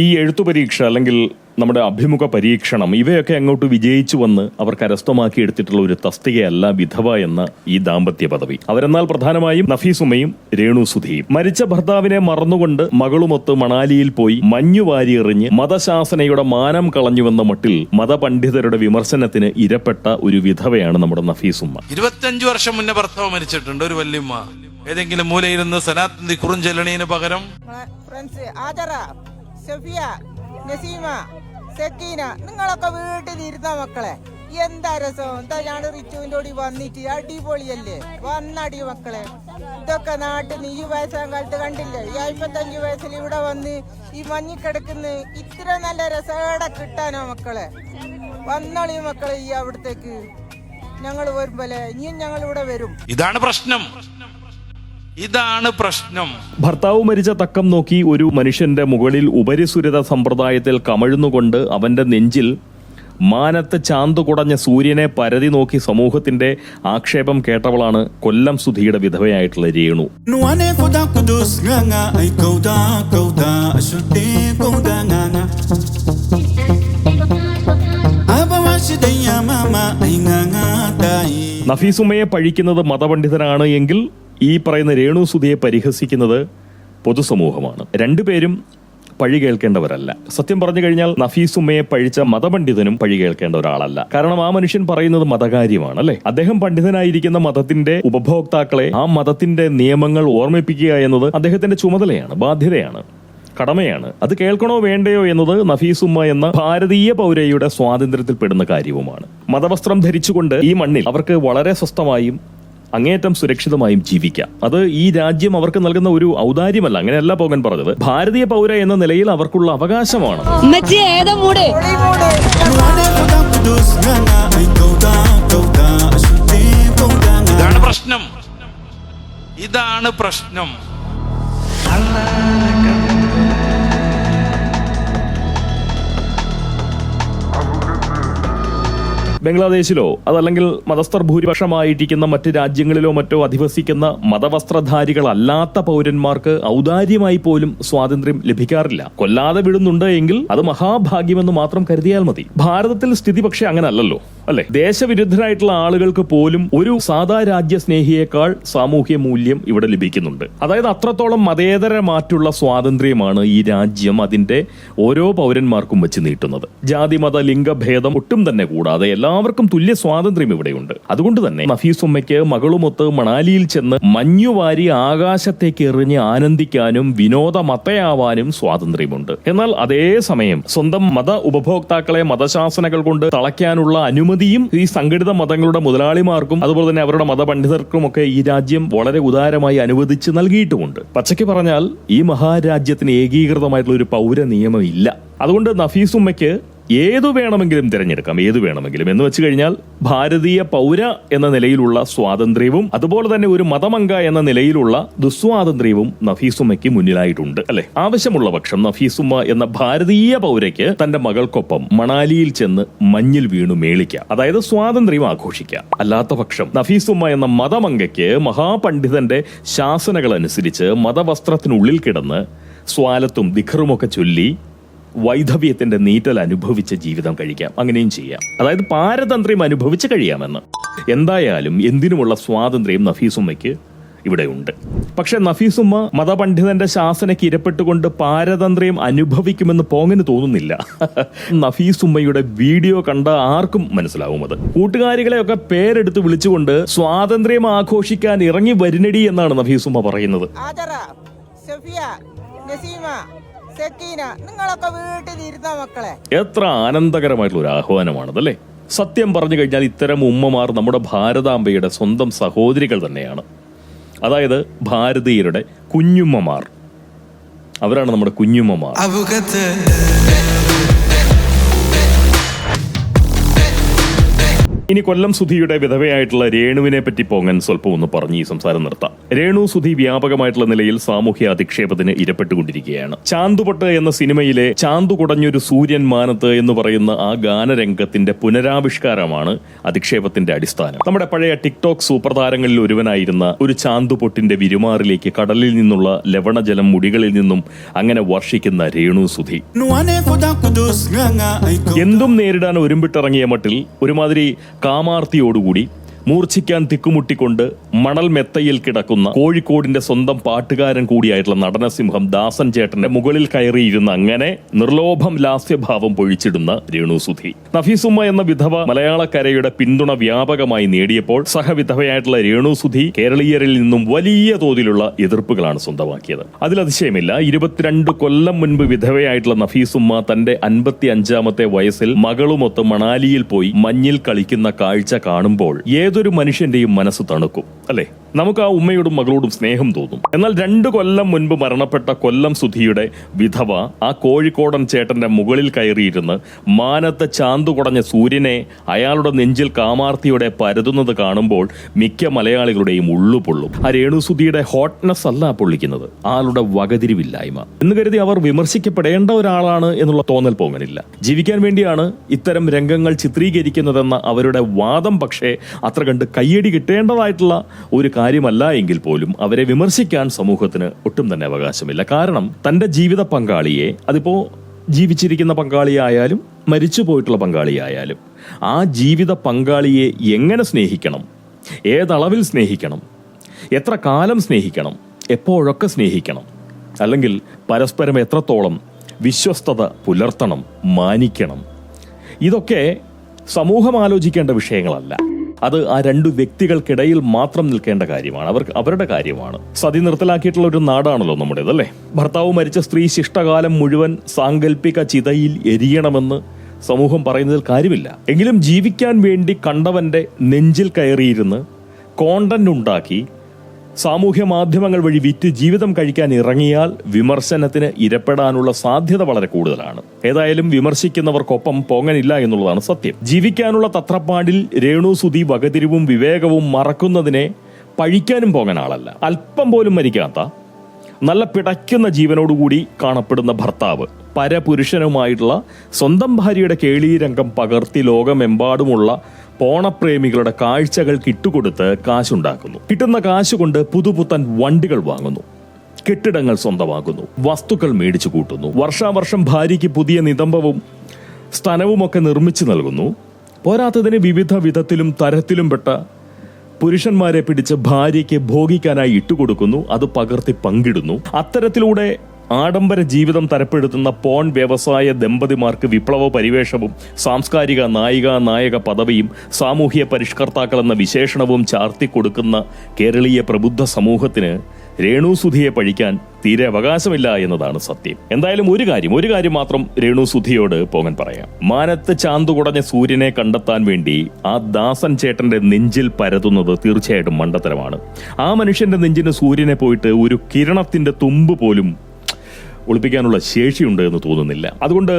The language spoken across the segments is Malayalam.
ഈ എഴുത്തു പരീക്ഷ അല്ലെങ്കിൽ നമ്മുടെ അഭിമുഖ പരീക്ഷണം ഇവയൊക്കെ അങ്ങോട്ട് വിജയിച്ചു വന്ന് അവർ കരസ്ഥമാക്കി എടുത്തിട്ടുള്ള ഒരു തസ്തികയല്ല വിധവ എന്ന ഈ ദാമ്പത്യ പദവി. അവരെന്നാൽ പ്രധാനമായും നഫീസുമ്മയും രേണുസുധിയും. മരിച്ച ഭർത്താവിനെ മറന്നുകൊണ്ട് മകളുമൊത്ത് മണാലിയിൽ പോയി മഞ്ഞുവാരി എറിഞ്ഞ് മതശാസനയുടെ മാനം കളഞ്ഞുവെന്ന മട്ടിൽ മതപണ്ഡിതരുടെ വിമർശനത്തിന് ഇരപ്പെട്ട ഒരു വിധവയാണ് നമ്മുടെ നഫീസുമ്മ. 25 വർഷം മുന്നേ ഭർത്താവ് മരിച്ചിട്ടുണ്ട്. ഒരു വല്യമ്മ ഏതെങ്കിലും മൂലയിരുന്ന് സലാത്തിന്റെ കുറുഞ്ചെല്ലണീന് പകരം നസീമ, സക്കീന, നിങ്ങളൊക്കെ വീട്ടിലിരുന്ന മക്കളെ എന്താ രസം. എന്താ ഞാൻ റിച്ചുവിന്റെ കൂടി വന്നിട്ട് അടിപൊളിയല്ലേ വന്നടി മക്കളെ. ഇതൊക്കെ നാട്ടിൽ നിന്ന് ഈ വയസ്സാം കാലത്ത് കണ്ടില്ലേ? ഈ 55 വയസ്സിൽ ഇവിടെ വന്ന് ഈ മഞ്ഞിക്കിടക്കുന്ന ഇത്ര നല്ല രസോടെ കിട്ടാനോ മക്കളെ? വന്നോളി മക്കളെ ഈ അവിടത്തേക്ക്. ഞങ്ങൾ വരുമ്പോലെ ഇനിയും ഞങ്ങൾ ഇവിടെ വരും. ഇതാണ് പ്രശ്നം. ഭർത്താവ് മരിച്ച തക്കം നോക്കി ഒരു മനുഷ്യന്റെ മുകളിൽ ഉപരിസുരത സമ്പ്രദായത്തിൽ കമഴ്ന്നുകൊണ്ട് അവന്റെ നെഞ്ചിൽ മാനത്ത് ചാന്തു കുടഞ്ഞ സൂര്യനെ പരതി നോക്കി സമൂഹത്തിന്റെ ആക്ഷേപം കേട്ടവളാണ് കൊല്ലം സുധിയുടെ വിധവയായിട്ടുള്ള രേണു. നഫീസുമ്മയെ പഴിക്കുന്നത് മതപണ്ഡിതനാണ് എങ്കിൽ ഈ പറയുന്ന രേണുസുധിയെ പരിഹസിക്കുന്നത് പൊതുസമൂഹമാണ്. രണ്ടുപേരും പഴി കേൾക്കേണ്ടവരല്ല. സത്യം പറഞ്ഞു കഴിഞ്ഞാൽ നഫീസുമ്മയെ പഴിച്ച മതപണ്ഡിതനും പഴി കേൾക്കേണ്ട ഒരാളല്ല. കാരണം ആ മനുഷ്യൻ പറയുന്നത് മതകാര്യമാണ്, അല്ലെ? അദ്ദേഹം പണ്ഡിതനായിരിക്കുന്ന മതത്തിന്റെ ഉപഭോക്താക്കളെ ആ മതത്തിന്റെ നിയമങ്ങൾ ഓർമ്മിപ്പിക്കുക എന്നത് അദ്ദേഹത്തിന്റെ ചുമതലയാണ്, ബാധ്യതയാണ്, കടമയാണ്. അത് കേൾക്കണോ വേണ്ടയോ എന്നത് നഫീസുമ്മ എന്ന ഭാരതീയ പൗരയുടെ സ്വാതന്ത്ര്യത്തിൽ പെടുന്ന കാര്യവുമാണ്. മതവസ്ത്രം ധരിച്ചുകൊണ്ട് ഈ മണ്ണിൽ അവർക്ക് വളരെ സ്വസ്ഥമായും അങ്ങേയറ്റം സുരക്ഷിതമായും ജീവിക്കാം. അത് ഈ രാജ്യം അവർക്ക് നൽകുന്ന ഒരു ഔദാര്യമല്ല. അങ്ങനെയല്ല പോകാൻ പറഞ്ഞത്. ഭാരതീയ പൗര എന്ന നിലയിൽ അവർക്കുള്ള അവകാശമാണ്. ഇതാണ് പ്രശ്നം. ബംഗ്ലാദേശിലോ അതല്ലെങ്കിൽ മതസ്ഥർ ഭൂരിപക്ഷമായിരിക്കുന്ന മറ്റ് രാജ്യങ്ങളിലോ മറ്റോ അധിവസിക്കുന്ന മതവസ്ത്രധാരികളല്ലാത്ത പൗരന്മാർക്ക് ഔദാര്യമായി പോലും സ്വാതന്ത്ര്യം ലഭിക്കാറില്ല. കൊല്ലാതെ വിടുന്നുണ്ട് എങ്കിൽ അത് മഹാഭാഗ്യമെന്ന് മാത്രം കരുതിയാൽ മതി. ഭാരതത്തിൽ സ്ഥിതി പക്ഷെ അങ്ങനെ അല്ലല്ലോ, അല്ലെ? ദേശവിരുദ്ധരായിട്ടുള്ള ആളുകൾക്ക് പോലും ഒരു സാധാ രാജ്യസ്നേഹിയേക്കാൾ സാമൂഹ്യ മൂല്യം ഇവിടെ ലഭിക്കുന്നുണ്ട്. അതായത് അത്രത്തോളം മതേതരമാറ്റുള്ള സ്വാതന്ത്ര്യമാണ് ഈ രാജ്യം അതിന്റെ ഓരോ പൗരന്മാർക്കും വെച്ച് നീട്ടുന്നത്. ജാതി മത ലിംഗഭേദം ഒട്ടും തന്നെ കൂടാതെ എല്ലാവർക്കും തുല്യ സ്വാതന്ത്ര്യം ഇവിടെയുണ്ട്. അതുകൊണ്ട് തന്നെ നഫീസുമ്മയ്ക്ക് മകളുമൊത്ത് മണാലിയിൽ ചെന്ന് മഞ്ഞുവാരി ആകാശത്തേക്ക് എറിഞ്ഞ് ആനന്ദിക്കാനും വിനോദമത്തയാവാനും സ്വാതന്ത്ര്യമുണ്ട്. എന്നാൽ അതേസമയം സ്വന്തം മത ഉപഭോക്താക്കളെ മതശാസനകൾ കൊണ്ട് തളയ്ക്കാനുള്ള അനുമതിയും ഈ സംഘടിത മതങ്ങളുടെ മുതലാളിമാർക്കും അതുപോലെ തന്നെ അവരുടെ മതപണ്ഡിതർക്കുമൊക്കെ ഈ രാജ്യം വളരെ ഉദാരമായി അനുവദിച്ച് നൽകിയിട്ടുമുണ്ട്. പച്ചയ്ക്ക് പറഞ്ഞാൽ ഈ മഹാരാജ്യത്തിന് ഏകീകൃതമായിട്ടുള്ള ഒരു പൗര നിയമം ഇല്ല. അതുകൊണ്ട് നഫീസുമ്മയ്ക്ക് ഏതു വേണമെങ്കിലും തിരഞ്ഞെടുക്കാം, ഏതു വേണമെങ്കിലും എന്ന് വെച്ച് കഴിഞ്ഞാൽ ഭാരതീയ പൗര എന്ന നിലയിലുള്ള സ്വാതന്ത്ര്യവും അതുപോലെ തന്നെ ഒരു മതമംഗ എന്ന നിലയിലുള്ള ദുസ്വാതന്ത്ര്യവും നഫീസുമ്മയ്ക്ക് മുന്നിലായിട്ടുണ്ട്, അല്ലെ? ആവശ്യമുള്ള പക്ഷം നഫീസുമ്മ എന്ന ഭാരതീയ പൗരയ്ക്ക് തന്റെ മകൾക്കൊപ്പം മണാലിയിൽ ചെന്ന് മഞ്ഞിൽ വീണു മേളിക്കാം, അതായത് സ്വാതന്ത്ര്യം ആഘോഷിക്കാം. അല്ലാത്ത പക്ഷം നഫീസുമ്മ എന്ന മതമംഗയ്ക്ക് മഹാപണ്ഡിതന്റെ ശാസനകൾ അനുസരിച്ച് മതവസ്ത്രത്തിനുള്ളിൽ കിടന്ന് സ്വാലത്തും ദിഖറുമൊക്കെ ചൊല്ലി വൈധവ്യത്തിന്റെ നീറ്റൽ അനുഭവിച്ച ജീവിതം കഴിക്കാം. അങ്ങനെയും ചെയ്യാം. അതായത് പാരതന്ത്ര്യം അനുഭവിച്ച് കഴിയാമെന്ന്. എന്തായാലും എന്തിനുമുള്ള സ്വാതന്ത്ര്യം നഫീസുമ്മയ്ക്ക് ഇവിടെ ഉണ്ട്. പക്ഷെ നഫീസുമ്മ മതപണ്ഡിതന്റെ ശാസനയ്ക്ക് ഇരപ്പെട്ടുകൊണ്ട് പാരതന്ത്ര്യം അനുഭവിക്കുമെന്ന് പോങ്ങിന് തോന്നുന്നില്ല. നഫീസുമ്മയുടെ വീഡിയോ കണ്ട ആർക്കും മനസ്സിലാവും അത്. കൂട്ടുകാരികളെയൊക്കെ പേരെടുത്ത് വിളിച്ചുകൊണ്ട് സ്വാതന്ത്ര്യം ആഘോഷിക്കാൻ ഇറങ്ങി വരുന്നടി എന്നാണ് നഫീസുമ്മ പറയുന്നത്. സക്കീന, നിങ്ങളൊക്കെ വീട്ടിലിരുന്ന മക്കളെ എത്ര ആനന്ദകരമായിട്ടുള്ള ഒരു ആഹ്വാനമാണതല്ലേ? സത്യം പറഞ്ഞു കഴിഞ്ഞാൽ ഇത്തരം ഉമ്മമാർ നമ്മുടെ ഭാരതാംബയുടെ സ്വന്തം സഹോദരികൾ തന്നെയാണ്. അതായത് ഭാരതീയരുടെ കുഞ്ഞുമ്മമാർ. അവരാണ് നമ്മുടെ കുഞ്ഞുമ്മമാർ. ഇനി കൊല്ലം സുധിയുടെ വിധവയായിട്ടുള്ള രേണുവിനെ പറ്റി പോങ്ങൻ സ്വല്പം ഒന്ന് പറഞ്ഞ് ഈ സംസാരം നിർത്താം. രേണു സുധി വ്യാപകമായിട്ടുള്ള നിലയിൽ സാമൂഹ്യ അധിക്ഷേപത്തിന് ഇരപ്പെട്ടുകൊണ്ടിരിക്കുകയാണ്. ചാന്തുപൊട്ട് എന്ന സിനിമയിലെ ചാന്തു കുടഞ്ഞൊരു സൂര്യൻ മാനത്ത് എന്ന് പറയുന്ന ആ ഗാനരംഗത്തിന്റെ പുനരാവിഷ്കാരമാണ് അധിക്ഷേപത്തിന്റെ അടിസ്ഥാനം. നമ്മുടെ പഴയ ടിക്ടോക്ക് സൂപ്രതാരങ്ങളിൽ ഒരുവനായിരുന്ന ഒരു ചാന്തുപൊട്ടിന്റെ വിരുമാറിലേക്ക് കടലിൽ നിന്നുള്ള ലവണജലം മുടികളിൽ നിന്നും അങ്ങനെ വർഷിക്കുന്ന രേണു സുധി എന്തും നേരിടാൻ ഒരുമ്പിട്ടിറങ്ങിയ മട്ടിൽ ഒരുമാതിരി കാമാർത്തിയോടുകൂടി മൂർച്ഛിക്കാൻ തിക്കുമുട്ടിക്കൊണ്ട് മണൽ മെത്തയിൽ കിടക്കുന്ന കോഴിക്കോടിന്റെ സ്വന്തം പാട്ടുകാരൻ കൂടിയായിട്ടുള്ള നടനസിംഹം ദാസൻ ചേട്ടന്റെ മുകളിൽ കയറിയിരുന്ന അങ്ങനെ നിർലോഭം ലാസ്യഭാവം പൊഴിച്ചിടുന്ന രേണു സുധി. നഫീസുമ്മ എന്ന വിധവ മലയാളക്കരയുടെ പിന്തുണ വ്യാപകമായി നേടിയപ്പോൾ സഹവിധവയായിട്ടുള്ള രേണു സുധി കേരളീയരിൽ നിന്നും വലിയ തോതിലുള്ള എതിർപ്പുകളാണ് സ്വന്തമാക്കിയത്. അതിലതിശയമില്ല. 22 കൊല്ലം മുൻപ് വിധവയായിട്ടുള്ള നഫീസുമ്മ തന്റെ 55-ാമത്തെ വയസ്സിൽ മകളുമൊത്ത് മണാലിയിൽ പോയി മഞ്ഞിൽ കളിക്കുന്ന കാഴ്ച കാണുമ്പോൾ ഏതൊരു മനുഷ്യന്റെയും മനസ്സ് തണുക്കും, അല്ലെ? നമുക്ക് ആ ഉമ്മയോടും മകളോടും സ്നേഹം തോന്നും. എന്നാൽ 2 കൊല്ലം മുൻപ് മരണപ്പെട്ട കൊല്ലം സുധിയുടെ വിധവ ആ കോഴിക്കോടൻ ചേട്ടന്റെ മുകളിൽ കയറിയിരുന്ന് മാനത്ത് ചാന്തു കുടഞ്ഞ സൂര്യനെ അയാളുടെ നെഞ്ചിൽ കാമാർത്തിയോടെ പരതുന്നത് കാണുമ്പോൾ മിക്ക മലയാളികളുടെയും ഉള്ളു പൊള്ളും. ആ രേണു സുധിയുടെ ഹോട്ട്നെസ് അല്ല പൊള്ളിക്കുന്നത്, ആളുടെ വകതിരിവില്ലായ്മ എന്ന് കരുതി അവർ വിമർശിക്കപ്പെടേണ്ട ഒരാളാണ് എന്നുള്ള തോന്നൽ പോങ്ങനില്ല. ജീവിക്കാൻ വേണ്ടിയാണ് ഇത്തരം രംഗങ്ങൾ ചിത്രീകരിക്കുന്നതെന്ന അവരുടെ വാദം പക്ഷേ അത്ര കണ്ട് കയ്യടി കിട്ടേണ്ടതായിട്ടുള്ള ഒരു കാര്യമല്ല എങ്കിൽ പോലും അവരെ വിമർശിക്കാൻ സമൂഹത്തിന് ഒട്ടും തന്നെ അവകാശമില്ല. കാരണം തന്റെ ജീവിത പങ്കാളിയെ, അതിപ്പോ ജീവിച്ചിരിക്കുന്ന പങ്കാളിയായാലും മരിച്ചു പോയിട്ടുള്ള പങ്കാളിയായാലും, ആ ജീവിത പങ്കാളിയെ എങ്ങനെ സ്നേഹിക്കണം, ഏതളവിൽ സ്നേഹിക്കണം, എത്ര കാലം സ്നേഹിക്കണം, എപ്പോഴൊക്കെ സ്നേഹിക്കണം, അല്ലെങ്കിൽ പരസ്പരം എത്രത്തോളം വിശ്വസ്തത പുലർത്തണം, മാനിക്കണം, ഇതൊക്കെ സമൂഹം ആലോചിക്കേണ്ട വിഷയങ്ങളല്ല. അത് ആ 2 വ്യക്തികൾക്കിടയിൽ മാത്രം നിൽക്കേണ്ട കാര്യമാണ്, അവരുടെ കാര്യമാണ്. സതി നിർത്തലാക്കിയിട്ടുള്ള ഒരു നാടാണല്ലോ നമ്മുടേത്, അല്ലേ? ഭർത്താവ് മരിച്ച സ്ത്രീ ശിഷ്ടകാലം മുഴുവൻ സാങ്കല്പിക ചിതയിൽ എരിയണമെന്ന് സമൂഹം പറയുന്നതിൽ കാര്യമില്ല. എങ്കിലും ജീവിക്കാൻ വേണ്ടി കണ്ടവന്റെ നെഞ്ചിൽ കയറിയിരുന്ന് കോണ്ടന്റ് ഉണ്ടാക്കി സാമൂഹ്യ മാധ്യമങ്ങൾ വഴി വിറ്റ് ജീവിതം കഴിക്കാൻ ഇറങ്ങിയാൽ വിമർശനത്തിന് ഇരപ്പെടാനുള്ള സാധ്യത വളരെ കൂടുതലാണ്. ഏതായാലും വിമർശിക്കുന്നവർക്കൊപ്പം പോങ്ങനില്ല എന്നുള്ളതാണ് സത്യം. ജീവിക്കാനുള്ള തത്രപ്പാടിൽ രേണു സുധി വകതിരിവും വിവേകവും മറക്കുന്നതിനെ പഴിക്കാനും പോങ്ങൻ ആളല്ല. അല്പം പോലും മരിക്കാത്ത നല്ല പിടയ്ക്കുന്ന ജീവനോടുകൂടി കാണപ്പെടുന്ന ഭർത്താവ് പരപുരുഷനുമായിട്ടുള്ള സ്വന്തം ഭാര്യയുടെ കേളീരംഗം പകർത്തി ലോകമെമ്പാടുമുള്ള പോണപ്രേമികളുടെ കാഴ്ചകൾ കിട്ടുകൊടുത്ത് കാശുണ്ടാക്കുന്നു. കിട്ടുന്ന കാശ് കൊണ്ട് പുതുപുത്തൻ വണ്ടികൾ വാങ്ങുന്നു, കെട്ടിടങ്ങൾ സ്വന്തമാക്കുന്നു, വസ്തുക്കൾ മേടിച്ചു കൂട്ടുന്നു, വർഷാവർഷം ഭാര്യയ്ക്ക് പുതിയ നിതംബവും സ്ഥലവുമൊക്കെ നിർമ്മിച്ചു നൽകുന്നു. പോരാത്തതിന് വിവിധ വിധത്തിലും തരത്തിലും പെട്ട പുരുഷന്മാരെ പിടിച്ച് ഭാര്യയ്ക്ക് ഭോഗിക്കാനായി ഇട്ടുകൊടുക്കുന്നു, അത് പകർത്തി പങ്കിടുന്നു. അത്തരത്തിലൂടെ ആഡംബര ജീവിതം തരപ്പെടുത്തുന്ന പോൺ വ്യവസായ ദമ്പതിമാർക്ക് വിപ്ലവ പരിവേഷവും സാംസ്കാരിക നായിക പദവിയും സാമൂഹ്യ പരിഷ്കർത്താക്കൾ എന്ന വിശേഷണവും ചാർത്തിക്കൊടുക്കുന്ന കേരളീയ പ്രബുദ്ധ സമൂഹത്തിന് രേണു സുധിയെ പഴിക്കാൻ തീരെ അവകാശമില്ല എന്നതാണ് സത്യം. എന്തായാലും ഒരു കാര്യം മാത്രം രേണു സുധിയോട് പോങ്ങൻ പറയാം. മാനത്ത് ചാന്തു കുടഞ്ഞ സൂര്യനെ കണ്ടെത്താൻ വേണ്ടി ആ ദാസൻ ചേട്ടന്റെ നെഞ്ചിൽ പരതുന്നത് തീർച്ചയായിട്ടും മണ്ടത്തരമാണ്. ആ മനുഷ്യന്റെ നെഞ്ചിന് സൂര്യനെ പോയിട്ട് ഒരു കിരണത്തിന്റെ തുമ്പ് പോലും ഒളിപ്പിക്കാനുള്ള ശേഷിയുണ്ട് എന്ന് തോന്നുന്നില്ല. അതുകൊണ്ട്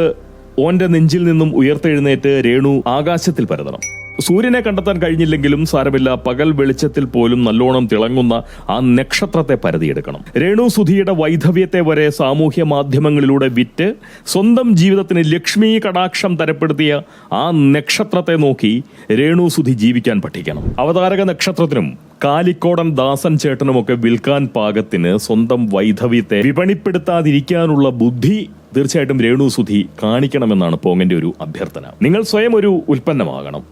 ഓന്റെ നെഞ്ചിൽ നിന്നും ഉയർത്തെഴുന്നേറ്റ് രേണു ആകാശത്തിൽ പരതണം. സൂര്യനെ കണ്ടെത്താൻ കഴിഞ്ഞില്ലെങ്കിലും സാരമില്ല, പകൽ വെളിച്ചത്തിൽ പോലും നല്ലോണം തിളങ്ങുന്ന ആ നക്ഷത്രത്തെ പരതിയെടുക്കണം. രേണു സുധിയുടെ വൈധവ്യത്തെ വരെ സാമൂഹ്യ മാധ്യമങ്ങളിലൂടെ വിറ്റ് സ്വന്തം ജീവിതത്തിന് ലക്ഷ്മി കടാക്ഷം തരപ്പെടുത്തിയ ആ നക്ഷത്രത്തെ നോക്കി രേണു സുധി ജീവിക്കാൻ പഠിക്കണം. അവതാരക നക്ഷത്രത്തിനും കാലിക്കോടൻ ദാസൻ ചേട്ടനുമൊക്കെ വിൽക്കാൻ പാകത്തിന് സ്വന്തം വൈധവ്യത്തെ വിപണിപ്പെടുത്താതിരിക്കാനുള്ള ബുദ്ധി തീർച്ചയായിട്ടും രേണു സുധി കാണിക്കണമെന്നാണ് പോങ്ങന്റെ ഒരു അഭ്യർത്ഥന. നിങ്ങൾ സ്വയം ഒരു ഉൽപ്പന്നമാകണം.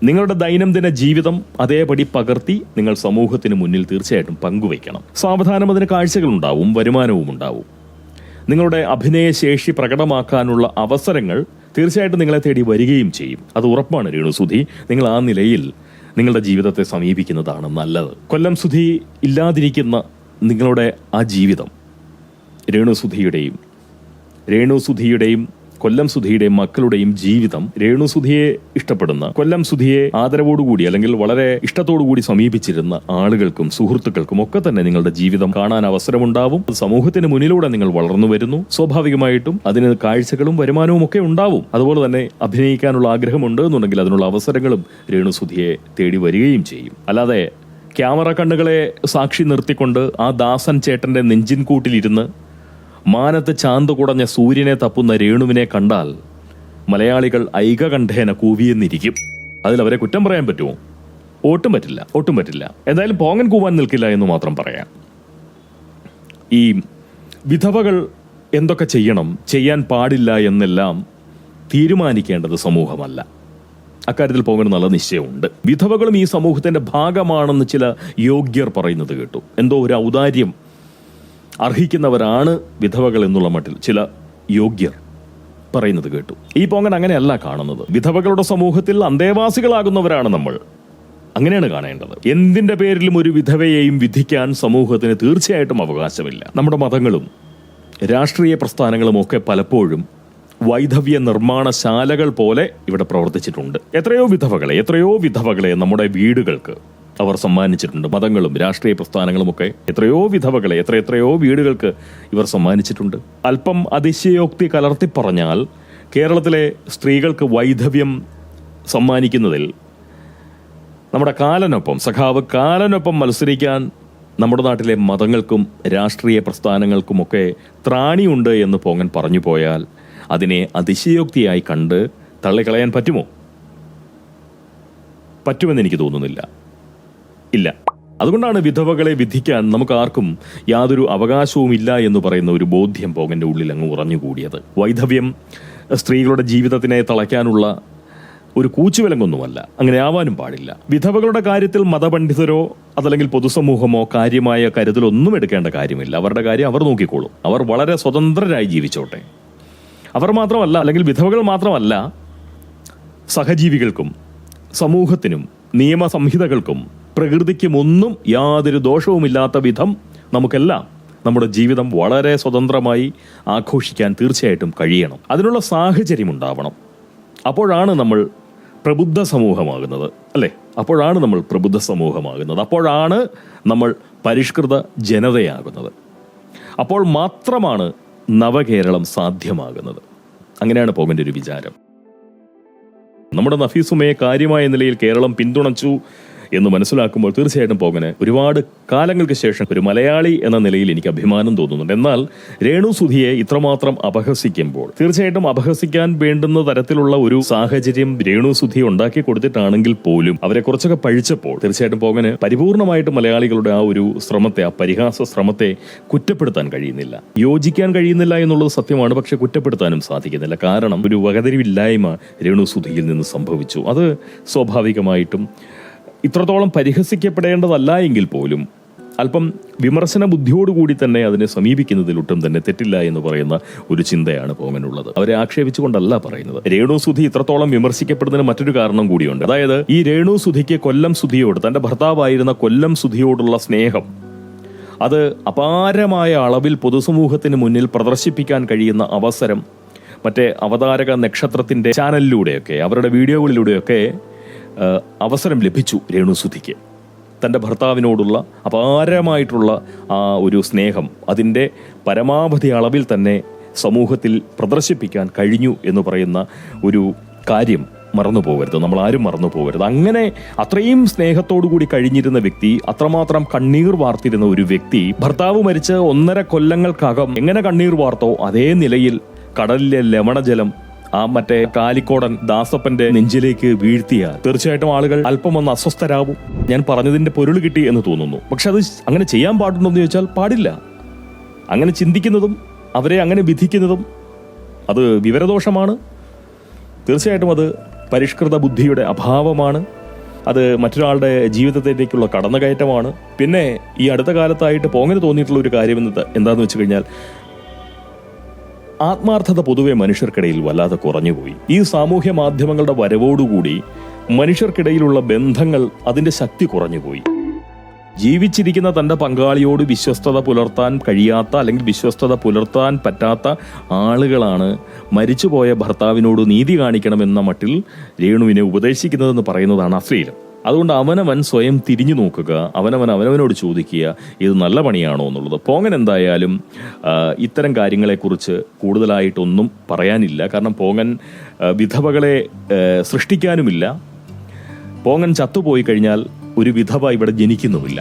നിങ്ങളുടെ ദൈനംദിന ജീവിതം അതേപടി പകർത്തി നിങ്ങൾ സമൂഹത്തിന് മുന്നിൽ തീർച്ചയായിട്ടും പങ്കുവയ്ക്കണം. സാവധാനം അതിന് കാഴ്ചകളുണ്ടാവും, വരുമാനവും ഉണ്ടാവും. നിങ്ങളുടെ അഭിനയശേഷി പ്രകടമാക്കാനുള്ള അവസരങ്ങൾ തീർച്ചയായിട്ടും നിങ്ങളെ തേടി വരികയും ചെയ്യും. അത് ഉറപ്പാണ് രേണു സുധി. നിങ്ങൾ ആ നിലയിൽ നിങ്ങളുടെ ജീവിതത്തെ സമീപിക്കുന്നതാണ് നല്ലത്. കൊല്ലം സുധി ഇല്ലാതിരിക്കുന്ന നിങ്ങളുടെ ആ ജീവിതം രേണു സുധിയുടെയും കൊല്ലം സുധിയുടെയും മക്കളുടെയും ജീവിതം, രേണുസുധിയെ ഇഷ്ടപ്പെടുന്ന, കൊല്ലം സുധിയെ ആദരവോടുകൂടി അല്ലെങ്കിൽ വളരെ ഇഷ്ടത്തോടുകൂടി സമീപിച്ചിരുന്ന ആളുകൾക്കും സുഹൃത്തുക്കൾക്കും ഒക്കെ തന്നെ നിങ്ങളുടെ ജീവിതം കാണാൻ അവസരമുണ്ടാവും. സമൂഹത്തിന് മുന്നിലൂടെ നിങ്ങൾ വളർന്നു വരുന്നു. സ്വാഭാവികമായിട്ടും അതിന് കാഴ്ചകളും വരുമാനവും ഒക്കെ ഉണ്ടാവും. അതുപോലെ തന്നെ അഭിനയിക്കാനുള്ള ആഗ്രഹമുണ്ട് എന്നുണ്ടെങ്കിൽ അതിനുള്ള അവസരങ്ങളും രേണുസുധിയെ തേടി വരികയും ചെയ്യും. അല്ലാതെ ക്യാമറ കണ്ണുകളെ സാക്ഷി നിർത്തിക്കൊണ്ട് ആ ദാസൻ ചേട്ടന്റെ നെഞ്ചിൻ കൂട്ടിലിരുന്ന് മാനത്ത് ചാന്ത് കുടഞ്ഞ സൂര്യനെ തപ്പുന്ന രേണുവിനെ കണ്ടാൽ മലയാളികൾ ഐകകണ്ഠേന കൂവിയെന്നിരിക്കും. അതിലവരെ കുറ്റം പറയാൻ പറ്റുമോ? ഒട്ടും പറ്റില്ല. എന്തായാലും പോങ്ങൻ കൂവാൻ നിൽക്കില്ല എന്ന് മാത്രം പറയാം. ഈ വിധവകൾ എന്തൊക്കെ ചെയ്യണം, ചെയ്യാൻ പാടില്ല എന്നെല്ലാം തീരുമാനിക്കേണ്ടത് സമൂഹമല്ല. അക്കാര്യത്തിൽ പോകാൻ നല്ല നിശ്ചയമുണ്ട്. വിധവകളും ഈ സമൂഹത്തിന്റെ ഭാഗമാണെന്ന് ചില യോഗ്യർ പറയുന്നത് കേട്ടു. എന്തോ ഒരു ഔദാര്യം അർഹിക്കുന്നവരാണ് വിധവകൾ എന്നുള്ള മട്ടിൽ ചില യോഗ്യർ പറയുന്നത് കേട്ടു. ഈ പോങ്ങൻ അങ്ങനെയല്ല കാണുന്നത്. വിധവകളുടെ സമൂഹത്തിൽ അന്തേവാസികളാകുന്നവരാണ് നമ്മൾ. അങ്ങനെയാണ് കാണേണ്ടത്. എന്തിന്റെ പേരിലും ഒരു വിധവയെയും വിധിക്കാൻ സമൂഹത്തിന് തീർച്ചയായിട്ടും അവകാശമില്ല. നമ്മുടെ മതങ്ങളും രാഷ്ട്രീയ പ്രസ്ഥാനങ്ങളും ഒക്കെ പലപ്പോഴും വൈധവ്യ നിർമ്മാണശാലകൾ പോലെ ഇവിടെ പ്രവർത്തിച്ചിട്ടുണ്ട്. എത്രയോ വിധവകളെ നമ്മുടെ വീടുകൾക്ക് അവർ സമ്മാനിച്ചിട്ടുണ്ട്. മതങ്ങളും രാഷ്ട്രീയ പ്രസ്ഥാനങ്ങളുമൊക്കെ എത്രയോ വിധവകളെ എത്രയോ വീടുകൾക്ക് ഇവർ സമ്മാനിച്ചിട്ടുണ്ട്. അല്പം അതിശയോക്തി കലർത്തി പറഞ്ഞാൽ കേരളത്തിലെ സ്ത്രീകൾക്ക് വൈധവ്യം സമ്മാനിക്കുന്നതിൽ നമ്മുടെ സഖാവ് കാലനൊപ്പം മത്സരിക്കാൻ നമ്മുടെ നാട്ടിലെ മതങ്ങൾക്കും രാഷ്ട്രീയ പ്രസ്ഥാനങ്ങൾക്കുമൊക്കെ ത്രാണിയുണ്ട് എന്ന് പോങ്ങൻ പറഞ്ഞു പോയാൽ അതിനെ അതിശയോക്തിയായി കണ്ട് തള്ളിക്കളയാൻ പറ്റുമോ? പറ്റുമെന്ന് എനിക്ക് തോന്നുന്നില്ല. ഇല്ല. അതുകൊണ്ടാണ് വിധവകളെ വിധിക്കാൻ നമുക്ക് ആർക്കും യാതൊരു അവകാശവും ഇല്ല എന്ന് പറയുന്ന ഒരു ബോധ്യം പോങ്ങന്റെ ഉള്ളിൽ അങ്ങ് ഉറഞ്ഞുകൂടിയത്. വൈധവ്യം സ്ത്രീകളുടെ ജീവിതത്തിനെ തളയ്ക്കാനുള്ള ഒരു കൂച്ചുവിലങ്ങൊന്നുമല്ല. അങ്ങനെ ആവാനും പാടില്ല. വിധവകളുടെ കാര്യത്തിൽ മതപണ്ഡിതരോ അതല്ലെങ്കിൽ പൊതുസമൂഹമോ കാര്യമായ കരുതലൊന്നും എടുക്കേണ്ട കാര്യമില്ല. അവരുടെ കാര്യം അവർ നോക്കിക്കോളും. അവർ വളരെ സ്വതന്ത്രരായി ജീവിച്ചോട്ടെ. അവർ മാത്രമല്ല, അല്ലെങ്കിൽ വിധവകൾ മാത്രമല്ല, സഹജീവികൾക്കും സമൂഹത്തിനും നിയമസംഹിതകൾക്കും പ്രകൃതിക്കും ഒന്നും യാതൊരു ദോഷവുമില്ലാത്ത വിധം നമുക്കെല്ലാം നമ്മുടെ ജീവിതം വളരെ സ്വതന്ത്രമായി ആഘോഷിക്കാൻ തീർച്ചയായിട്ടും കഴിയണം. അതിനുള്ള സാഹചര്യം ഉണ്ടാവണം. അപ്പോഴാണ് നമ്മൾ പ്രബുദ്ധ സമൂഹമാകുന്നത്, അല്ലേ? അപ്പോഴാണ് നമ്മൾ പരിഷ്കൃത ജനതയാകുന്നത്. അപ്പോൾ മാത്രമാണ് നവകേരളം സാധ്യമാകുന്നത്. അങ്ങനെയാണ് പോകേണ്ട ഒരു വിചാരം. നമ്മുടെ നഫീസുമയെ കാര്യമായ നിലയിൽ കേരളം പിന്തുണച്ചു എന്ന് മനസ്സിലാക്കുമ്പോൾ തീർച്ചയായിട്ടും പോകന് ഒരുപാട് കാലങ്ങൾക്ക് ശേഷം ഒരു മലയാളി എന്ന നിലയിൽ എനിക്ക് അഭിമാനം തോന്നുന്നുണ്ട്. എന്നാൽ രേണുസുധിയെ ഇത്രമാത്രം അപഹസിക്കുമ്പോൾ തീർച്ചയായിട്ടും അപഹസിക്കാൻ വേണ്ടുന്ന തരത്തിലുള്ള ഒരു സാഹചര്യം രേണുസുധി ഉണ്ടാക്കി കൊടുത്തിട്ടാണെങ്കിൽ പോലും അവരെ കുറച്ചൊക്കെ പഴിച്ചപ്പോൾ തീർച്ചയായിട്ടും പോകന് പരിപൂർണമായിട്ട് മലയാളികളുടെ ആ ഒരു ശ്രമത്തെ, ആ പരിഹാസ ശ്രമത്തെ കുറ്റപ്പെടുത്താൻ കഴിയുന്നില്ല. യോജിക്കാൻ കഴിയുന്നില്ല എന്നുള്ളത് സത്യമാണ്. പക്ഷെ കുറ്റപ്പെടുത്താനും സാധിക്കുന്നില്ല. കാരണം ഒരു വകതിരിവില്ലായ്മ രേണുസുധിയിൽ നിന്ന് സംഭവിച്ചു. അത് സ്വാഭാവികമായിട്ടും ഇത്രത്തോളം പരിഹസിക്കപ്പെടേണ്ടതല്ല എങ്കിൽ പോലും അല്പം വിമർശന ബുദ്ധിയോടുകൂടി തന്നെ അതിനെ സമീപിക്കുന്നതിൽ ഒട്ടും തന്നെ തെറ്റില്ല എന്ന് പറയുന്ന ഒരു ചിന്തയാണ് പോങ്ങനുള്ളത്. അവരെ ആക്ഷേപിച്ചുകൊണ്ടല്ല പറയുന്നത്. രേണുസുധി ഇത്രത്തോളം വിമർശിക്കപ്പെടുന്നതിന് മറ്റൊരു കാരണം കൂടിയുണ്ട്. അതായത് ഈ രേണുസുധിക്ക് കൊല്ലം സുധിയോട്, തന്റെ ഭർത്താവായിരുന്ന കൊല്ലം സുധിയോടുള്ള സ്നേഹം, അത് അപാരമായ അളവിൽ പൊതുസമൂഹത്തിന് മുന്നിൽ പ്രദർശിപ്പിക്കാൻ കഴിയുന്ന അവസരം മറ്റേ അവതാരക നക്ഷത്രത്തിന്റെ ചാനലിലൂടെയൊക്കെ അവരുടെ വീഡിയോകളിലൂടെയൊക്കെ അവസരം ലഭിച്ചു രേണുസുധിക്ക്. തൻ്റെ ഭർത്താവിനോടുള്ള അപാരമായിട്ടുള്ള ആ ഒരു സ്നേഹം അതിൻ്റെ പരമാവധി അളവിൽ തന്നെ സമൂഹത്തിൽ പ്രദർശിപ്പിക്കാൻ കഴിഞ്ഞു എന്ന് പറയുന്ന ഒരു കാര്യം മറന്നു പോകരുത്. നമ്മൾ ആരും മറന്നു പോകരുത്. അങ്ങനെ അത്രയും സ്നേഹത്തോടു കൂടി കഴിഞ്ഞിരുന്ന വ്യക്തി, അത്രമാത്രം കണ്ണീർ വാർത്തിരുന്ന ഒരു വ്യക്തി, ഭർത്താവ് മരിച്ച് 1.5 കൊല്ലങ്ങൾക്കകം എങ്ങനെ കണ്ണീർ വാർത്തോ അതേ നിലയിൽ കടലിലെ ലവണജലം ആ മറ്റേ കാലിക്കോടൻ ദാസപ്പന്റെ നെഞ്ചിലേക്ക് വീഴ്ത്തിയാൽ തീർച്ചയായിട്ടും ആളുകൾ അല്പം ഒന്ന് അസ്വസ്ഥരാകും. ഞാൻ പറഞ്ഞതിന്റെ പൊരുൾ കിട്ടി എന്ന് തോന്നുന്നു. പക്ഷെ അത് അങ്ങനെ ചെയ്യാൻ പാടുണ്ടോ എന്ന് ചോദിച്ചാൽ പാടില്ല. അങ്ങനെ ചിന്തിക്കുന്നതും അവരെ അങ്ങനെ വിധിക്കുന്നതും അത് വിവരദോഷമാണ്. തീർച്ചയായിട്ടും അത് പരിഷ്കൃത ബുദ്ധിയുടെ അഭാവമാണ്. അത് മറ്റൊരാളുടെ ജീവിതത്തിലേക്കുള്ള കടന്നുകയറ്റമാണ്. പിന്നെ ഈ അടുത്ത കാലത്തായിട്ട് പോങ്ങനെ തോന്നിയിട്ടുള്ള ഒരു കാര്യം എന്താണെന്ന് വെച്ച് കഴിഞ്ഞാൽ, ആത്മാർത്ഥത പൊതുവെ മനുഷ്യർക്കിടയിൽ വല്ലാതെ കുറഞ്ഞുപോയി. ഈ സാമൂഹ്യ മാധ്യമങ്ങളുടെ വരവോടുകൂടി മനുഷ്യർക്കിടയിലുള്ള ബന്ധങ്ങൾ, അതിന്റെ ശക്തി കുറഞ്ഞുപോയി. ജീവിച്ചിരിക്കുന്ന തൻ്റെ പങ്കാളിയോട് വിശ്വസ്തത പുലർത്താൻ കഴിയാത്ത അല്ലെങ്കിൽ വിശ്വസ്തത പുലർത്താൻ പറ്റാത്ത ആളുകളാണ് മരിച്ചുപോയ ഭർത്താവിനോട് നീതി കാണിക്കണമെന്ന മട്ടിൽ രേണുവിനെ ഉപദേശിക്കുന്നതെന്ന് പറയുന്നതാണ് അശ്ലീലം. അതുകൊണ്ട് അവനവൻ സ്വയം തിരിഞ്ഞു നോക്കുക, അവനവനോട് ചോദിക്കുക ഇത് നല്ല പണിയാണോ എന്നുള്ളത്. പോങ്ങൻ എന്തായാലും ഇത്തരം കാര്യങ്ങളെക്കുറിച്ച് കൂടുതലായിട്ടൊന്നും പറയാനില്ല. കാരണം പോങ്ങൻ വിധവകളെ സൃഷ്ടിക്കാനുമില്ല. പോങ്ങൻ ചത്തുപോയി കഴിഞ്ഞാൽ ഒരു വിധവ ഇവിടെ ജനിക്കുന്നുമില്ല.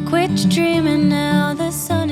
Quit dreaming now, the sun